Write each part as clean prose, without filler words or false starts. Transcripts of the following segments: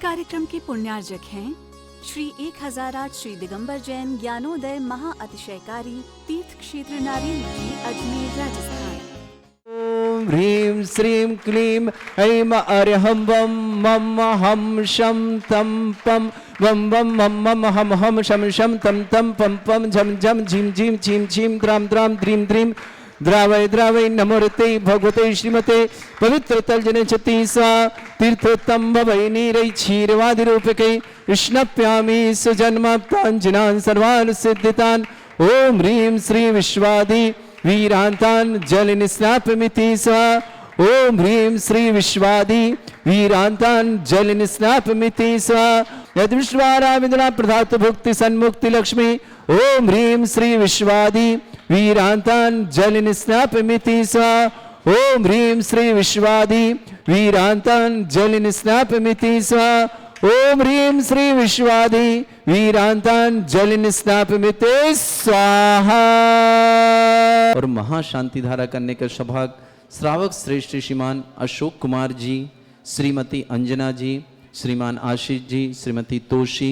कार्यक्रम के पुण्यार्जक हैं श्री 1008 श्री दिगंबर जैन ज्ञानोदय महाअतिशयकारी तीर्थ क्षेत्र नारेंद्र जी, अजमेर, राजस्थान। ओम ह्रीं श्रीं क्लीं ऐं अर्हं वं मम हम शम तम पम वम वम मम मम हम हम शम शम तम तम पम पम झम झम झीम झीम छीम छीम द्राम द्राम द्रीम द्रीम द्रावय द्रावय नमोरते भगवते श्रीमते पवित्र तर्जने चतीसा तीर्थोत्तम भवै नीरै क्षीरवादि रूपके विष्णप्यामि सुजन्माप्ताञ्जनान् सर्वान् सिद्धितान्। ओम ह्रीं श्री विश्वादि वीरान्तान् जलनिस्नापमिति सा। ओम ह्रीं श्री विश्वादि वीरान्तान् जलनिस्नापमिति सा। यद्विश्वाराविदना प्रधातु भुक्ति सन्मुक्ति लक्ष्मी। ओम ह्रीं श्री विश्वादि वीरान्तान् जलनिस्नापमिति सा। ओम ह्रीं श्री विश्वादि वीरान्तान् जलनिस्नापमिति सा। ओम ह्रीं श्री विश्वादि वीरान्तान् जलनिस्नापमिति स्वाहा। और महाशांति धारा करने का सौभाग्य श्रावक श्रेष्ठ श्रीमान अशोक कुमार जी, श्रीमती अंजना जी, श्रीमान आशीष जी, श्रीमती तोशी,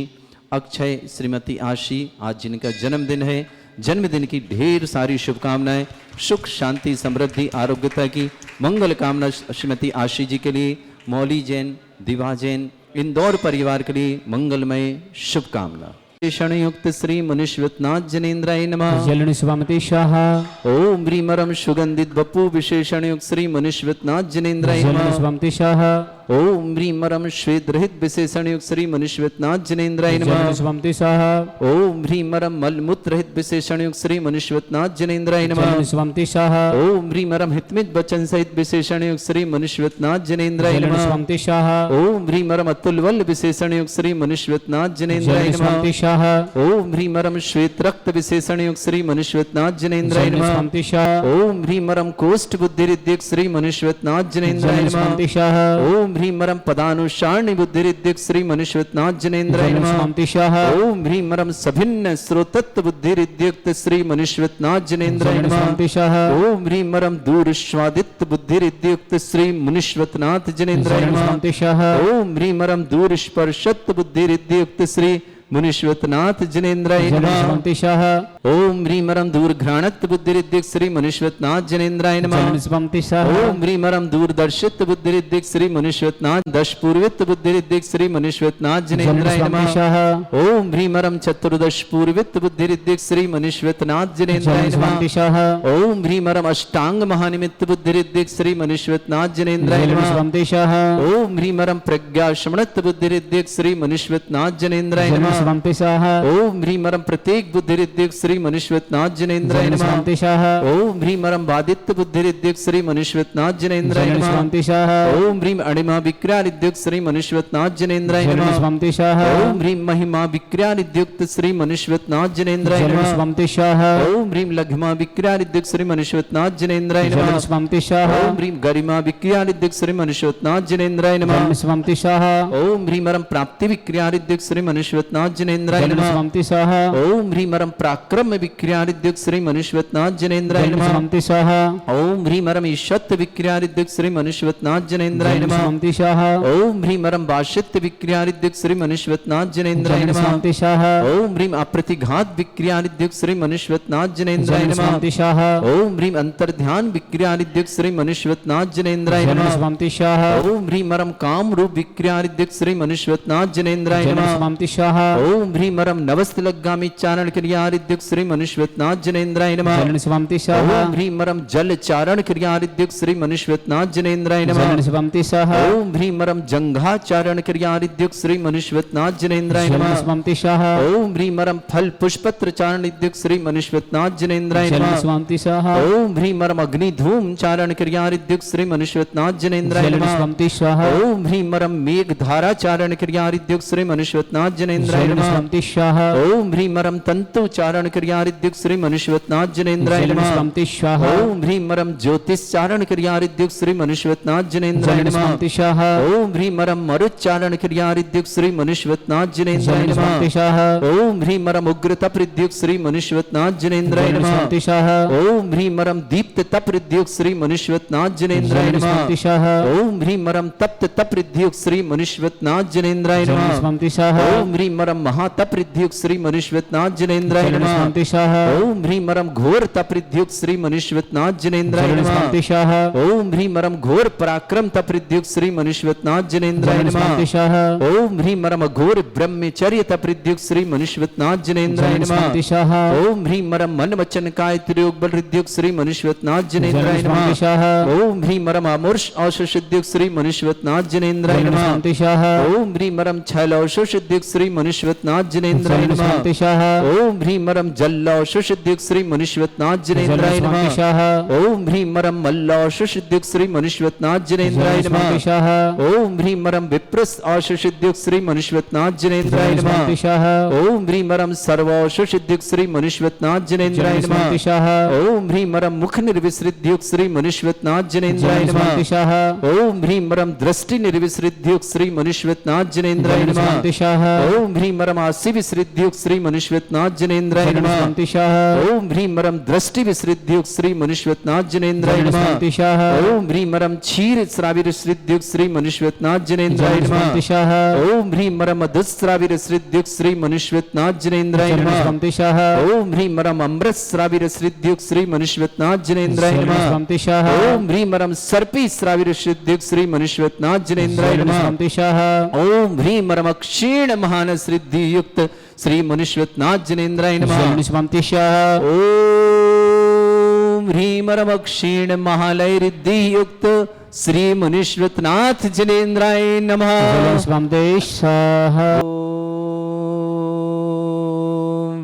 अक्षय, श्रीमती आशी, आज जिनका जन्मदिन है, जन्मदिन की ढेर सारी शुभकामनाएं, सुख शांति समृद्धि आरोग्यता की मंगल कामना श्रीमती आशी जी के लिए, मौली जैन, दिवा जैन, इंदौर परिवार के लिए मंगलमय शुभकामना। विशेषणयुक्त श्री मुनिश्वतनाथ जनेन्द्राय नमः। जलनि स्वामति शाह। ओम ह्रीमरम सुगंधित बपू विशेषणयुक्त श्री मुनिश्वतनाथ जनेन्द्राय जलनि नमः। स्वामति शाह। ओम ह्रीमरम श्वेत रहित विशेषणयुक्त श्री मुनिश्वतनाथ जनेन्द्राय नमः। जलनि स्वामति शाह। ओम ह्रीमरम मलमूत्र रहित विशेषणयुक्त श्री मुनिश्वतनाथ जनेन्द्राय नमः। जलनि स्वामति शाह। ओम ह्रीमरम हितमित वचन सहित विशेषणयुक्त श्री मुनिश्वतनाथ जनेन्द्राय जलनि नमः। स्वामति शाह। ओम ह्रीमरम अतुलवल विशेषणयुक्त श्री मुनिश्वतनाथ जनेन्द्राय जलनि स्वामति नमः। शाह। ओम ह्रीमरम श्वेत रक्त विशेषणयुक्त श्री मुनिश्वतनाथ जनेन्द्राय जलनि नमः। स्वामति शाह। ओम ह्रीमरम कोष्ठ बुद्धिरिद्धिक श्री मुनिश्वतनाथ जनेन्द्राय जलनि नमः। स्वामति शाह। ओम ह्रीमरम पदानुसारणी बुद्धिरिद्धिक श्री मुनिश्वतनाथ जनेन्द्राय जलनि नमः। स्वामति शाह। ओम ह्रीमरम सभिन्न श्रोतत्व बुद्धिरिद्युक्त श्री मुनिश्वतनाथ जनेन्द्राय जलनि नमः। स्वामति शाह। ओम ह्रीमरम दूर स्वादित्य बुद्धिरिद्युक्त श्री मुनिश्वतनाथ जनेन्द्राय जलनि नमः। स्वामति शाह। ओम ह्रीमरम दूर स्पर्शत्व बुद्धिरिद्युक्त श्री मुनिश्वतनाथ जनेन्द्राय जलनि नमः। स्वामति शाह। ओम ह्रीमरम दूर घ्राणत्व बुद्धिरिद्युक्त श्री मुनिश्वतनाथ जनेन्द्राय नमः। जलनि स्वामति शाह। ओम ह्रीमरम दूरदर्शित्व बुद्धिरिद्धिक श्री मुनिश्वतनाथ दश पूर्वित्व बुद्धिरिद्धिक श्री मुनिश्वतनाथ जनेन्द्राय जलनि नमः। स्वामति शाह। ओम ह्रीमरम चतुर्दश पूर्वित्व बुद्धिरिद्धिक श्री मुनिश्वतनाथ जनेन्द्राय जलनि स्वामति नमः। शाह। ओम ह्रीमरम अष्टांग महानिमित्त बुद्धिरिद्धिक श्री मुनिश्वतनाथ जनेन्द्राय जलनि नमः। स्वामति शाह। ओम ह्रीमरम प्रज्ञा शमणत्व बुद्धिरिद्धिक श्री मुनिश्वतनाथ जनेन्द्राय जलनि नमः। स्वामति शाह। ओम ह्रीमरम प्रत्येक बुद्धिरिद्धिक श्री मुनिश्वतनाथ जनेन्द्राय जलनि नमः। स्वामति शाह। ओम ह्रीमरम बादित्य बुद्धिरिद्धिक श्री मुनिश्वतनाथ जनेन्द्राय जलनि नमः। स्वामति शाह। ओम ह्रीम अणिमा विक्रियादिद्युक्त श्री मुनिश्वतनाथ जनेन्द्राय जलनि नमः। स्वामति शाह। ओम ह्रीम महिमा विक्रियादिद्युक्त श्री मुनिश्वतनाथ जनेन्द्राय जलनि नमः। स्वामति शाह। ओम ह्रीम लघिमा विक्रियादिद्युक्त श्री मुनिश्वतनाथ जनेन्द्राय नमः। जलनि स्वामति शाह। ओम ह्रीम गरिमा विक्रियादिद्युक्त श्री मुनिश्वतनाथ जनेन्द्राय नमः। जलनि स्वामति शाह। ओम ह्रीमरम प्राप्ति विक्रियादिद्युक्त श्री मुनिश्वतनाथ जनेन्द्राय जलनि नमः। स्वामति शाह। ओम ह्रीमरम पराक्रम विक्रियादिद्युक्त श्री मुनिश्वतनाथ जनेन्द्राय जलनि नमः। स्वामति शाह। ओम ह्रीमरम ईशत् विक्रियादिद्युक्त श्री मुनिश्वतनाथ जनेन्द्राय जलनि नमः। स्वामति शाह। ओम ह्रीमरम बाशित्य विक्रियादिद्युक्त श्री मुनिश्वतनाथ जनेन्द्राय जलनि नमः। स्वामति शाह। ओम ह्रीम अप्रतिघात विक्रियादिद्युक्त श्री मुनिश्वतनाथ जनेन्द्राय जलनि नमः। स्वामति शाह। ओम ह्रीम अंतर्ध्यान विक्रियादिद्युक्त श्री मुनिश्वतनाथ जनेन्द्राय जलनि नमः। स्वामति शाह। ओम ह्रीमरम काम रूप विक्रियादिद्युक्त श्री मुनिश्वतनाथ जनेन्द्राय जलनि नमः। स्वामति शाह। ओम ह्रीमरम नवस्तलगामी चारण क्रियादिद्युक्त श्री मुनिश्वतनाथ जनेन्द्राय नमः। जलनि स्वामति शाह। ओम ह्रीमरम जल चारण क्रियादिद्युक्त श्री मुनिश्वतनाथ जनेन्द्राय नमः। जलनि स्वामति शाह। ओम ह्रीमरम जंघा चारण क्रियादिद्युक्त श्री मुनिश्वतनाथ जनेन्द्राय जलनि नमः। स्वामति शाह। ओम ह्रीमरम फल पुष्पत्र चारण इद्युक्त श्री मुनिश्वतनाथ जनेन्द्राय जलनि नमः। स्वामति शाह। ओम ह्रीमरम अग्नि धूम चारण क्रियादिद्युक्त श्री मुनिश्वतनाथ जनेन्द्राय जलनि नमः। स्वामति शाह। ओम ह्रीमरम मेघ धारा चारण क्रियादिद्युक्त श्री मुनिश्वतनाथ जनेन्द्राय जलनि नमः। स्वामति शाह। ओम ह्रीमरम तंतु चारण क्रियारिद्युक् श्री मनुष्यवत्नाथ जनेन्द्राय नमः। जलनिष्पन्ति स्वाहा ओम ह्रीं मरम ज्योतिषचारण क्रियारिद्युक् श्री मनुष्यवत्नाथ जनेन्द्राय नमः। जलनिष्पन्ति स्वाहा ओम ह्रीं मरम मरुच्चारण क्रियारिद्युक् श्री मनुष्यवत्नाथ जनेन्द्राय नमः। जलनिष्पन्ति स्वाहा ओम ह्रीं मरम उग्रतपरिद्युक् श्री मनुष्यवत्नाथ जनेन्द्राय नमः। जलनिष्पन्ति स्वाहा ओम ह्रीं मरम दीप्ततपरिद्युक् श्री मनुष्यवत्नाथ जनेन्द्राय नमः। जलनिष्पन्ति स्वाहा ओम ह्रीं मरम तप्ततपरिद्युक् श्री मनुष्यवत्नाथ जनेन्द्राय नमः। जलनिष्पन्ति स्वाहा ओम ह्रीं मरम महातपरिद्युक् श्री मनुष्यवत्नाथ जनेन्द्राय नमः। जलनिष्पन्ति स्वाहा ओम ह्रीं मरम घोर तपरिद्युक् श्री मनुष्यवत्नाथ जनेन्द्राय नमः। जलनिष्पन्ति स्वाहा ओम ह्रीं मरम घोर पराक्रम तपरिद्युक् श्री मनुष्यवत्नाथ जनेन्द्राय नमः। जलनिष्पन्ति स्वाहा ओम ह्रीं मरम घोर ब्रह्मचर्य तपरिद्युक् श्री मनुष्यवत्नाथ जनेन्द्राय नमः। जलनिष्पन्ति स्वाहा ओम ह्रीं मरम मन वचन काय त्रियोग बल हृद्युक् श्री मनुष्यवत्नाथ जनेन्द्राय जलनिष्पन्ति नमः। स्वाहा ओम ह्रीं मरम अमूर्ष औषधिद्युक् श्री मनुष्यवत्नाथ जनेन्द्राय नमः। जलनिष्पन्ति स्वाहा ओम ह्रीं मरम छैलौषधिद्युक् श्री मनुष्यवत्नाथ जनेन्द्राय नमः। जलनिष्पन्ति स्वाहा ओम ह्रीं मरम जल्लौषधिद्युक् श्री मनुष्यवत्नाथ जनेन्द्राय नमः। जलनिष्पन्ति स्वाहा ओम ह्रीं मरम मल्लौषधिद्युक् श्री मनुष्यवत्नाथ जनेन्द्राय नमः। जलनिष्पन्ति स्वाहा ओम ह्रीं मरम विप्रस औषधिद्युक् श्री मनुष्यवत्नाथ जनेन्द्राय नमः। जलनिष्पन्ति स्वाहा ओम ह्रीं मरम सर्वौषधिद्युक् श्री मनुष्यवत्नाथ जनेन्द्राय नमः। जलनिष्पन्ति स्वाहा ओम ह्रीं मरम मुख निर्विसृद्युक् श्री मनुष्यवत्नाथ जनेन्द्राय नमः। जलनिष्पन्ति स्वाहा ओम ह्रीं मरम दृष्टि निर्विसृद्युक् श्री मनुष्यवत्नाथ जनेन्द्राय नमः। जलनिष्पन्ति स्वाहा ओम ह्रीं मरम आसि विसृद्युक् श्री मनुष्यवत्नाथ जनेन्द्राय नमः। जलनिष्पन्ति स्वाहा ओम ह्रीं मरम दृष्टि विसृद्युक् श्री मनुष्यवत्नाथ जनेन्द्राय नमः। जलनिष्पन्ति स्वाहा ओम ह्रीं मरम क्षीर श्राविरसृद्युक् श्री मनुष्यवत्नाथ जनेन्द्राय नमः। जलनिष्पन्ति स्वाहा ओम ह्रीं मरम अधुस्राविरसृद्युक् श्री मनुष्यवत्नाथ जनेन्द्राय नमः। जलनिष्पन्ति स्वाहा ओम ह्रीं मरम अमृत श्राविरसृद्युक् श्री मनुष्यवत्नाथ जनेन्द्राय नमः। जलनिष्पन्ति स्वाहा ओम ह्रीं मरम सर्पी श्राविरसृद्युक् श्री मनुष्यवत्नाथ जनेन्द्राय नमः। जलनिष्पन्ति स्वाहा ओम ह्रीं मरम क्षीण महान सिद्धि युक्त श्री मनुष्यवत्नाथ जनेन्द्राय नमः। जलनिष्पन्ति स्वाहा ओम ह्रीं मरम क्षीण महालय रिद्धि युक्त श्री मनुष्यवत्नाथ जनेन्द्राय नमः। जलनिष्पन्ति स्वाहा ओम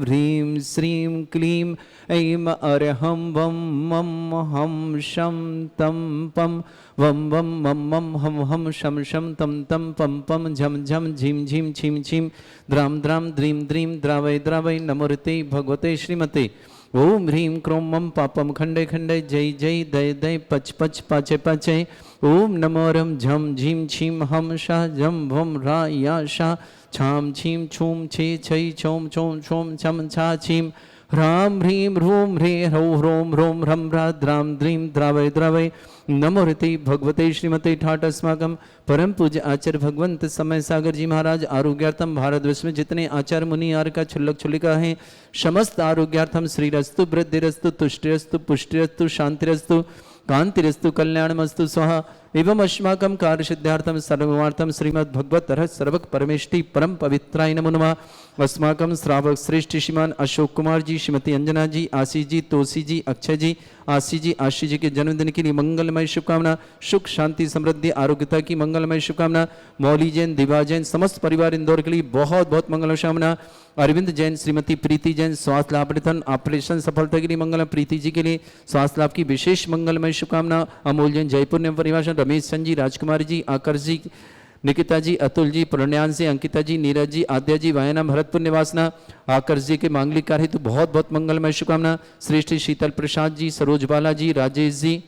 ह्रीं श्रीं क्लीं ऐं अरहं वं मं हम शं तं पं वं वं मं मं हम हम शं शं तं तं पं पं झं झं झीं झीं छीं छीं द्रां द्रां द्रीं द्रीं द्रावय द्रावय नमोर्ते भगवते श्रीमते। ओम ह्रीं क्रों मं पापं खंडे खंडे जय जय दय दय पच पच पाचे पाचे। ओम नमो रं झं झीं छीं हम शा झं भं रा या शा छां छीं छूं छे छै छौं छौं छौं छं छा छीं ह्रां ह्रीं ह्रूं ह्रे ह्रौं ह्रौं ह्रौं ह्रं ह्रा द्रां द्रीं द्रावय द्रावय नमोर्ते भगवते श्रीमते ठाट अस्माकं परम पूज्य आचार्य भगवंत समय सागर जी महाराज आरोग्यार्थम भारतवर्ष में जितने आचार्य मुनि आर का छुल्लक छुल्लिका हैं समस्त आरोग्यार्थम श्रीरस्तु वृद्धिरस्तु तुष्टिरस्तु पुष्टिरस्तु शांतिरस्तु कांतिरस्तु कल्याणमस्तु स्वाहा एवं अस्माकं कार्य सिद्धार्थम सर्वार्थम श्रीमद् भगवत रहस्य सर्वक परमेष्टि परम पवित्राय नमो नमः। अस्माकं श्रावक श्रेष्ठ श्रीमान अशोक कुमार जी, श्रीमती अंजना जी, आशीष जी, तुलसी जी, अक्षय जी, आशीष जी के जन्मदिन के लिए मंगलमय शुभकामना, सुख शांति समृद्धि आरोग्यता की मंगलमय शुभकामना। मौली जैन, दिवा जैन, समस्त परिवार इंदौर के लिए बहुत बहुत मंगल शुभकामना। अरविंद जैन, श्रीमती प्रीति जैन, स्वास्थ्य लाभ ऑपरेशन सफलता के लिए मंगल। प्रीति जी के लिए स्वास्थ्य लाभ की विशेष मंगलमय शुभकामना। अमोल जैन जयपुर ने परिवार, रमेश चंद जी, राजकुमार जी, आकर्ष जी, निकिता जी, अतुल जी, प्रणयांश जी, अंकिता जी, नीरज जी, आद्या जी, वायना भरतपुर निवासना। आकर्ष जी के मांगलिक कार्य हेतु बहुत बहुत मंगलमय शुभकामना। श्रेष्ठ शीतल प्रसाद जी, सरोज बाला जी, राजेश जी,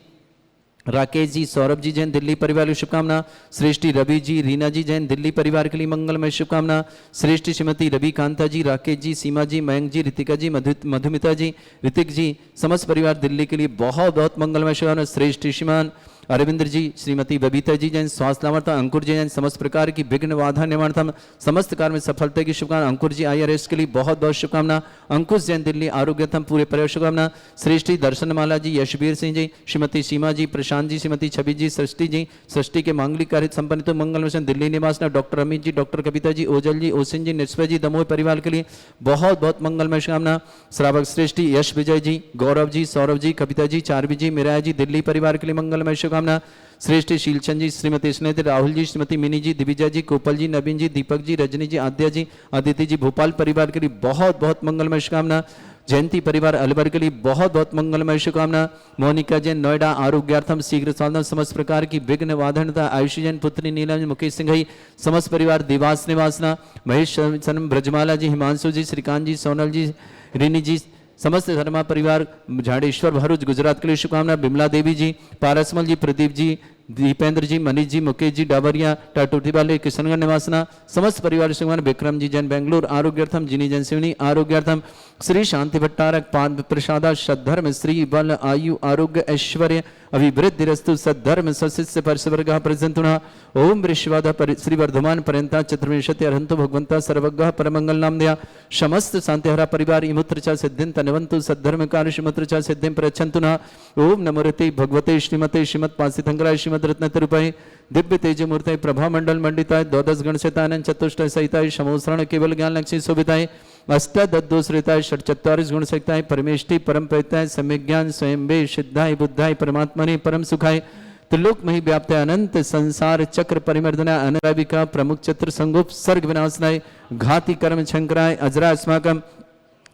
राकेश जी, सौरभ जी जैन दिल्ली परिवार की शुभकामना। श्रेष्ठी रवि जी, रीना जी जैन दिल्ली परिवार के लिए मंगलमय शुभकामना। श्रेष्ठी श्रीमती रवि कांता जी, राकेश जी, सीमा जी, मयंक जी, ऋतिका जी, मधुमिता जी, ऋतिक जी, समस्त परिवार दिल्ली के लिए बहुत बहुत मंगलमय शुभकामना। श्रेष्ठ श्रीमान अरविंद्र जी, श्रीमती बबीता जी जैन स्वास्थ्य लाभार्थम, अंकुर जी जैन समस्त प्रकार की विघ्न बाधा निवारणार्थम समस्त कार्य में सफलता की शुभकामना। अंकुर जी IRS के लिए बहुत बहुत शुभकामना। अंकुश जैन दिल्ली आरोग्यतम पूरे परिवार शुभकामना। श्रेष्ठी दर्शनमाला जी, यशवीर सिंह जी, श्रीमती सीमा जी, प्रशांत जी, श्रीमती छवि जी, सृष्टि के मांगलिक कार्य संपन्न तो मंगल दिल्ली निवास। डॉक्टर अमित जी, डॉक्टर कविता जी, ओजल जी, ओसिन जी, निस्पय जी, दमोह परिवार के लिए बहुत बहुत मंगलमय शुभकामना। श्रावक श्रेष्ठी यश विजय जी, गौरव जी, सौरभ जी, कविता जी, चारवी जी, मिराया जी दिल्ली परिवार के लिए मंगलमय शुभकामना। श्रेष्ठ शीलचंद जी, श्रीमती स्नेह, राहुल जी, श्रीमती मिनी जी, दिविजा जी, कोपल जी, नवीन जी, दीपक जी, रजनी जी, आद्या जी, आदित्य जी, भोपाल परिवार के लिए बहुत बहुत मंगलमय शुभकामना। जयंती परिवार अलवर के लिए बहुत बहुत मंगलमय शुभकामना। मोनिका जैन नोएडा आरोग्यार्थम शीघ्र साधन समस्त प्रकार की विघ्न वाधनता। आयुषी जैन पुत्री नीलम, मुकेश सिंह समस्त परिवार देवास निवासना। महेश सनम, ब्रजमाला जी, हिमांशु जी, श्रीकांत जी, सोनल जी, रिनी जी, समस्त धर्मा परिवार झाड़ेश्वर भरूच गुजरात के लिए शुभकामना। बिमला देवी जी, पारसमल जी, प्रदीप जी, दीपेंद्र जी, मनीष जी, मुकेश जी, डाबरिया, टाटूटी वाले, किशनगढ़ निवासना समस्त परिवार शुभकामना। विक्रम जी जैन बेंगलुरु आरोग्यार्थम, जिनी जैन सिवनी आरोग्यार्थम, श्री शांति भट्टारक पाद प्रसादा सद्धर्म श्री बल आयु आरोग्य ऐश्वर्य अभिवृद्धि रस्तु सद्धर्म सशिष्य परसवर्ग प्रजंतुना ओम वृश्वाद श्री वर्धमान पर्यंता चतुर्विंशति अरहंतो भगवंता सर्वज्ञ परमंगल नाम दया समस्त शांतिहरा परिवार इमुत्र च सिद्धिं तनवंतु सद्धर्म कार्य श्रीमत्र च सिद्धिं प्रयच्छन्तुना ओम नमोरते भगवते श्रीमते श्रीमत् पासितंगराय श्रीमद रत्न तिरुपति दिव्य तेज मूर्ति प्रभा मंडल मंडिताय द्वादश गणसेतानंद चतुष्टय सहिताय समोसरण केवल ज्ञान लक्ष्मी शोभिताय अष्टादशोश्रिताय षट्चत्वारिश गुण सहिताय परमेष्टि परम प्रयताय सम्यक ज्ञान स्वयं वे सिद्धाय बुद्धाय परमात्मने परम सुखाय त्रिलोक मही व्याप्त अनंत संसार चक्र परिमर्दनाय अनराविका प्रमुख चतुर संगोप सर्ग विनाशनाय घाति कर्म शंकराय अजरा अस्माकम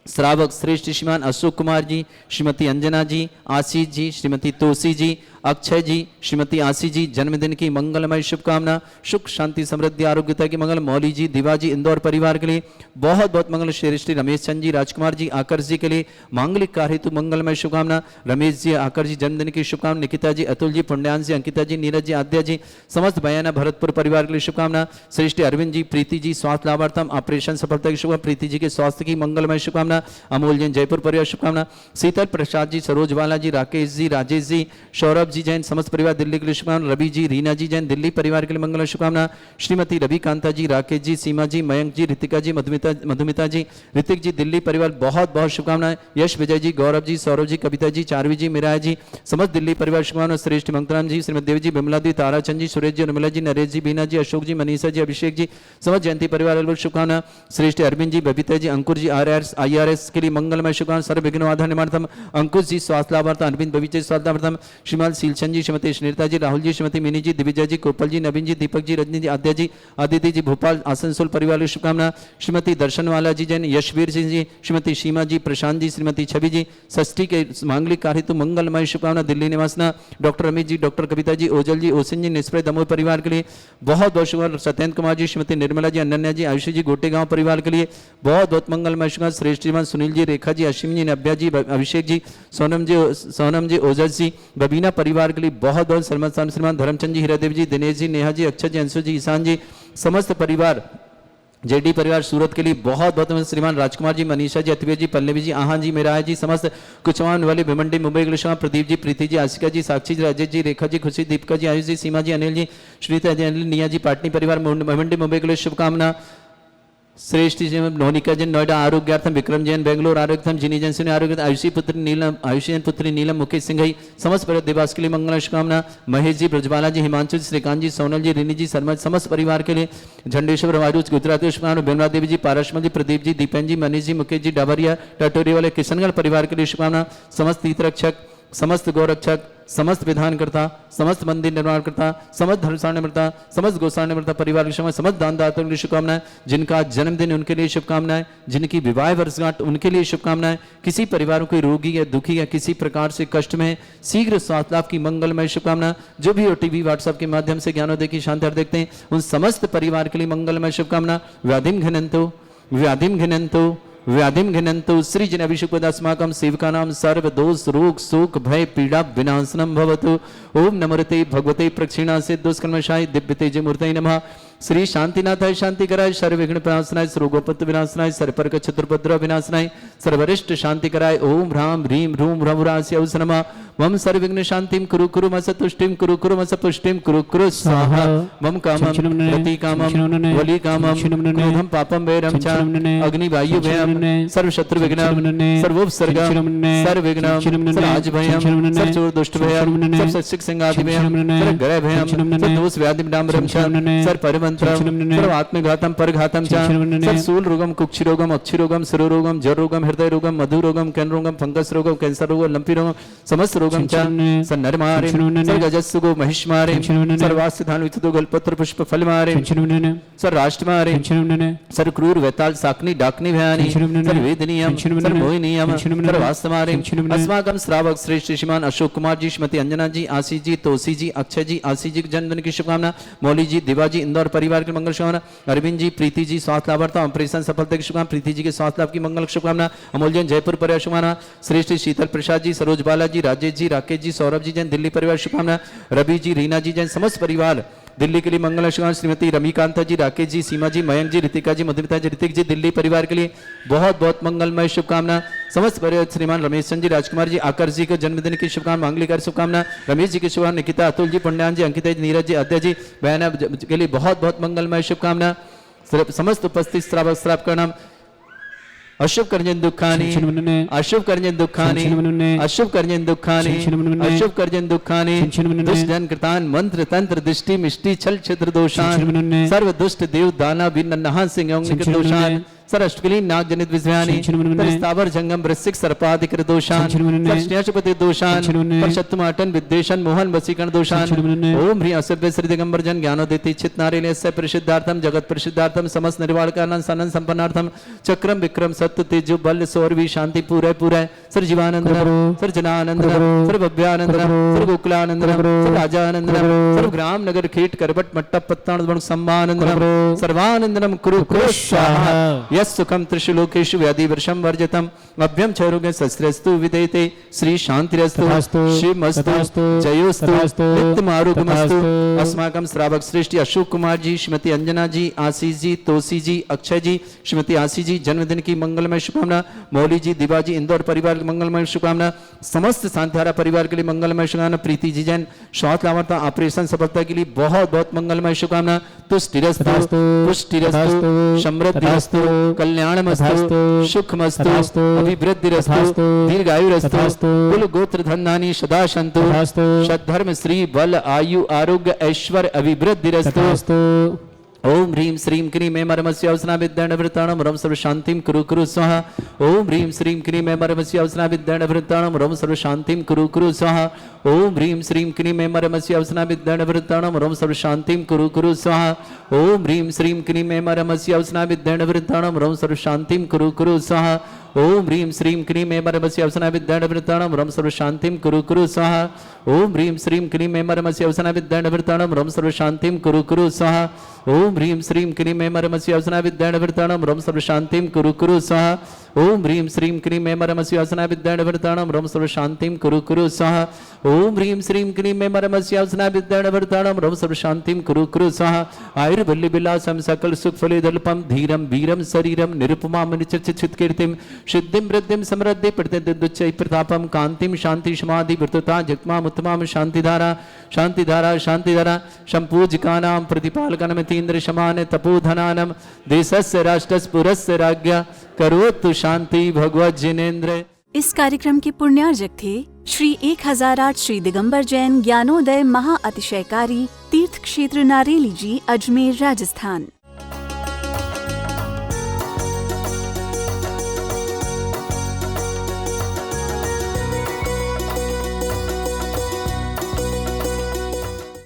श्रावक श्रेष्ठ श्रीमान अशोक कुमार जी, श्रीमती अंजना जी, आशीष जी, श्रीमती तोसी जी, अक्षय जी, श्रीमती आशी जी जन्मदिन की मंगलमय शुभकामना। सुख शांति समृद्धि आरोग्यता की मंगल। मौली जी, दिवा जी इंदौर परिवार के लिए बहुत बहुत मंगल। श्री रमेश चंद जी, राजकुमार जी, आकर्ष जी के लिए मांगलिक कार्य हेतु मंगलमय शुभकामना। रमेश जी, आकर्ष जी जन्मदिन की शुभकामना। निकिता जी, अतुल जी, पुण्यांश जी, अंकिता जी, नीरज जी, आद्या जी समस्त बयाना भरतपुर परिवार के लिए शुभकामना। श्रेष्ठ अरविंद जी, प्रीति जी स्वास्थ्य लाभार्थम ऑपरेशन सफलता की शुभकामना। प्रीति जी के स्वास्थ्य की मंगलमय शुभकामना। अमोल जैन जयपुर परिवार शुभकामना। शीतल प्रसाद जी, सरोज बाला जी, राकेश जी, राजेश जी, सौरभ जी जैन समस्त परिवार दिल्ली के लिए शुभकामना। रवि जी, रीना जी जैन दिल्ली परिवार के लिए मंगल शुभकामना। श्रीमती रवि कांता जी, राकेश जी, सीमा जी, मयंक जी, ऋतिका जी, मधुमिता जी, ऋतिक जी दिल्ली परिवार बहुत बहुत शुभकामनाएं। यश विजय जी, गौरव जी, सौरभ जी, कविता जी, चारवी जी, मिराया जी समस्त दिल्ली परिवार शुभकामना। श्रेष्ठ मंगतराम जी, श्रीमती देवी जी, बिमला जी, ताराचंद जी, सुरेश जी, उर्मिला जी, नरेश जी, बीना जी, अशोक जी, मनीषा जी, अभिषेक जी समस्त जयंती परिवार शुभकामना। श्रेष्ठ अरविंद जी, बबीता जी, अंकुर जी, IRS के लिए मंगलमय शुभकामना। सर्व विघ्न आधार निमार्थम अंकुश जी स्वास्थ्य लाभार्थम। अरविंद बबीचे स्वास्थ्य लाभार्थम। श्रीमान सीलचंद जी, श्रीमती स्नेता जी, राहुल जी, श्रीमती मिनी जी, दिविजय जी, कोपल जी, नवीन जी, दीपक जी, रजनी जी, आद्या जी, आदित्य जी, भोपाल आसनसोल परिवार की शुभकामना। श्रीमती दर्शनवाला जी जैन, यशवीर सिंह जी, श्रीमती सीमा जी, प्रशांत जी, श्रीमती छवि जी षष्ठी के मांगलिक कार्य हेतु मंगलमय शुभकामना। दिल्ली निवासना डॉक्टर अमित जी, डॉक्टर कविता जी, ओजल जी, ओसिन जी, निष्प्रय दमोह परिवार के लिए बहुत बहुत शुभकामना। सत्येंद्र कुमार जी, श्रीमती निर्मला जी, अनन्या जी, आयुषी जी, गोटेगांव परिवार के लिए बहुत बहुत मंगलमय शुभकामना। श्रेष्ठ श्रीमान सुनील जी, रेखा जी, अश्विन जी, नव्या जी, अभिषेक जी, सोनम जी, ओजस जी, बबीना परिवार के लिए बहुत बहुत श्रीमान धर्मचंद जी, हीरादेव जी, दिनेश जी, नेहा जी, अक्षय जी, अंशु जी, ईशान जी समस्त परिवार जेडी परिवार सूरत के लिए बहुत बहुत श्रीमान राजकुमार जी, मनीषा जी, अतिवेद जी, पल्लवी जी, आहा जी, मेरा जी समस्त कुचवान वाले भिमंडी मुंबई के लिए प्रदीप जी, प्रीति जी, आशिका जी, साक्षी जी, राजेश जी, रेखा जी, खुशी, दीपिका जी, आयुष जी, सीमा जी, अनिल जी, श्रीता जी, अनिल, निया जी, पाटनी परिवार भिमंडी मुंबई के लिए शुभकामना। श्रेष्ठ नोनिका जैन नोएडा आरोग्यार्थम। विक्रम जैन बेंगलोर आरोग्यर्थम। जिनी जैन सिंह आरोग्य। आयुषी पुत्री नीलम मुकेश सिंह समस्त परिवार देवास के लिए मंगल शुभकामना। महेश जी, ब्रजबाला जी, हिमांशु जी, श्रीकांत जी, सोनल जी, रिनी जी, शर्मा समस्त परिवार के लिए झंडेश्वर वारूज गुजराती शुभकामना। बिमला देवी जी, पारसमल जी, प्रदीप जी, दीपेन जी, मनीष जी, मुकेश जी, डाबरिया टटोरी वाले किशनगढ़ परिवार के लिए शुभकामना। समस्त तीर्थरक्षक, समस्त गौरक्षक, समस्त विधानकर्ता, समस्त मंदिर निर्माणकर्ता, समस्त धर्मशाला, समस्त गौशाला परिवार के समस्त दानदाताओं के लिए शुभकामनाएं। जिनका जन्मदिन उनके लिए शुभकामनाएं। जिनकी विवाह वर्षगांठ उनके लिए शुभकामनाएं। किसी परिवार को रोगी या दुखी या किसी प्रकार से कष्ट में शीघ्र स्वास्थ्य लाभ की मंगलमय शुभकामना। जो भी OTV WhatsApp के माध्यम से ज्ञानोदय की शांति देखते हैं उन समस्त परिवार के लिए मंगलमय शुभकामना। व्याधिम घिनंतो व्याधिम घिनंतो व्याधिम घिनंतो सृजन अभिषुकदास्माकं सेवकानां सर्व दोष रोग शोक भय पीड़ा विनाशनम भवतु। ओम नमोते भगवते प्रक्षिणासे दुष्कर्मशाय दिव्य तेज मूर्तये नमः। श्री शांतिनाथाय शांतिकराय सर्व विघ्न विनाशनाय सर्वगोपत विनाशनाय सर्वपर्क चतुर्भद्र विनाशनाय सर्वरिष्ट शांतिकराय ओम ह्रां ह्रीं ह्रूं ह्रवरास्य औस नमः। मम सर्व विघ्न शांतिं कुरु कुरु मस तुष्टिं कुरु कुरु मस पुष्टिं कुरु कुरु स्वाहा। मम कामं रति कामं वली कामं क्रोधं पापं वैरं च अग्नि वायु भयं सर्व शत्रु विघ्नं सर्वोपसर्गं सर्व विघ्नं सर्वराज भयं सर्व चोर दुष्ट भयं सर्व सच्चिक संगादि भयं सर्व ग्रह भयं सर्व दोष व्याधि डाम्बरं च सर्व परमंत्रं सर्व आत्मघातं परघातं च सर्व शूल रोगं कुक्षि रोगं अक्षि रोगं शिरो रोगं जर रोगं हृदय रोगं मधु रोगं कैन रोगं फंगस रोगं कैंसर रोगं लंपी रोगं समस्त सर्वरोगं च सन्नरमारिं सर्गजस्सुगो महिष्मारिं सर्वास्यधानुवितुतो गल्पत्र पुष्प फलमारिं सर्राष्ट्रमारिं सर्क्रूर वैताल साकनी डाकनी भयानी सर्वेदनीयम सर्वमोहिनीयम सर्वास्तमारिं अस्माकं श्रावक श्रेष्ठ श्रीमान अशोक कुमार जी, श्रीमती अंजना जी, आशीष जी, तोसी जी, अक्षय जी, आशीष जी के जन्मदिन की शुभकामना, मौली जी, दिवा जी, इंदौर परिवार की मंगल शुभकामना, अरविंद जी, प्रीति जी स्वास्थ्य लाभार्थ ऑपरेशन सफलता की शुभकामना, प्रीति जी के स्वास्थ्य लाभ की मंगल शुभकामना, अमोल जैन जयपुर परिवार शुभकामना, श्रेष्ठ शीतल प्रसाद जी, सरोज बाला जी, राजेश जी, राकेश जी, सौरभ जी जैन दिल्ली परिवार शुभकामना, रवि जी, रीना जी जैन समस्त परिवार दिल्ली के लिए मंगल शुभकामना, श्रीमती रमीकांता जी, राकेश जी, सीमा जी, मयंक जी, ऋतिका जी, मधुमिता जी, ऋतिक जी दिल्ली परिवार के लिए बहुत बहुत मंगलमय शुभकामना, समस्त परिवार श्रीमान रमेश चंद जी, राजकुमार जी, आकर जी के जन्मदिन की शुभकामना, मांगलिक शुभकामना, रमेश जी की शुभकामना, निकिता, अतुल जी, पुण्यान जी, अंकिता जी, नीरज जी, अद्य जी, बहना के लिए बहुत बहुत मंगलमय शुभकामना, समस्त उपस्थित श्रावक श्रावक का नाम अशुभ करजन दुखानी अशुभ करजन दुखानी अशुभ करजन दुखानी अशुभ करजन दुखानी दुष्ट जन कृतान मंत्र तंत्र दृष्टि मिष्टि छल छिद्र दोषान सर्व दुष्ट देव दाना भिन्न नहा सिंह दोषान सर अष्टकली नाग जनित विज्ञानी स्थावर जंगम वृश्चिक सर्पाधिक दोषान स्नेहपति दोषान शत्रुमाटन विद्वेषण मोहन वसीकरण दोषान ओम ह्री असभ्य श्री दिगंबर जन ज्ञानोदिति चित नारिलेस्य परिशुद्धार्थम जगत परिशुद्धार्थम समस्त निर्वाण कारण सनन संपन्नार्थम चक्रम विक्रम सत्य तेजो बल सौरवी शांति पूरे पूरे सर जीवानंद सर जनानंद सर भव्यानंद सर गोकुलानंद सर राजानंद सर ग्राम नगर खेट करबट मट्टप पत्तान सम्मानंद सर्वानंदनम कुरु स्वाहा यस सुखम त्रिशुलोकेषु व्याधि वर्षम वर्जितम अभ्यम क्षयरोगे शस्त्रस्तु विदेते श्री शांतिरस्तु शिवमस्तु जयोस्तु नित्यमारोग्यमस्तु अस्माकं श्रावक श्रेष्ठ अशोक कुमार जी, श्रीमती अंजना जी, आशीष जी, तोसी जी, अक्षय जी, श्रीमती आशीष जी जन्मदिन की मंगलमय शुभकामना, मौली जी, दिवा जी, इंदौर परिवार की मंगलमय शुभकामना, समस्त शांतिधारा परिवार के लिए मंगलमय शुभकामना, प्रीति जी जैन स्वास्थ्य लाभार्थ ऑपरेशन सफलता के लिए बहुत बहुत मंगलमय शुभकामना, तुष्टिरस्तु पुष्टिरस्तु समृद्धिरस्तु कल्याणमस्तु सुखमस्तु अभिवृद्धिरस्तु दीर्घायुरस्तु कुल गोत्र धनानि सदा सन्तु सद्धर्म श्री बल आयु आरोग्य ऐश्वर्य अभिवृद्धिरस्तु ओम ह्रीं श्रीं क्रीं मे मरमस्य अवसना विद्याणवृताणं रम सर्व शांतिं कुरु कुरु स्वाहा ओम ह्रीं श्रीं क्रीं मे मरमस्य अवसना विद्याणवृताणं रम सर्व शांतिं कुरु कुरु स्वाहा ओम ह्रीं श्रीं क्रीं मे मरमस्य अवसना विद्याणवृताणं रम सर्व शांतिं कुरु कुरु स्वाहा ओम ह्रीं श्रीं क्रीं मे मरमस्य अवसना विद्याणवृताणं रम सर्व शांतिं कुरु कुरु स्वाहा ओम ह्रीं श्रीं क्रीं मे मरमस्य अवसना विद्याणवृताणं रम सर्व शांतिं कुरु कुरु स्वाहा ओम ह्रीं श्रीं क्रीं मे मरमस्य अवसना विद्याणवृताणं रम सर्व शांतिं कुरु कुरु स्वाहा ओम ह्रीं श्रीं क्रीं मे मरमस्य अवसना विद्याणवृताणं रम सर्व शांतिं कुरु कुरु स्वाहा ओम ह्रीं श्रीं क्रीं मे मरमस्य अवसना विद्याणवृताणं रम सर्व शांतिं कुरु कुरु स्वाहा ओम ह्रीं श्रीं क्रीं मे मरमस्य अवसना विद्याणवृताणं रम सर्व शांतिं कुरु कुरु स्वाहा आयुर्बल्य विलासम सकल सुख फलिदल्पम धीरम वीरम शरीरम निरुपमा मनिचित कीर्तिम सिद्धिं वृद्धिं समृद्धि प्रतिदुच्चै प्रतापम कांतिम शांति समाधि वृतता जगमाम उत्तमाम शांतिधारा शांतिधारा शांतिधारा संपूजिकानां प्रतिपालकनमितीन्द्र शमान तपोधनानं देशस्य राष्ट्रस्य पुरस्य राज्ञा करोतु शांति भगवत जिनेन्द्र। इस कार्यक्रम के पुण्यार्जक थे श्री 1008 श्री दिगंबर जैन ज्ञानोदय महाअतिशयकारी तीर्थ क्षेत्र नारेली जी, अजमेर, राजस्थान।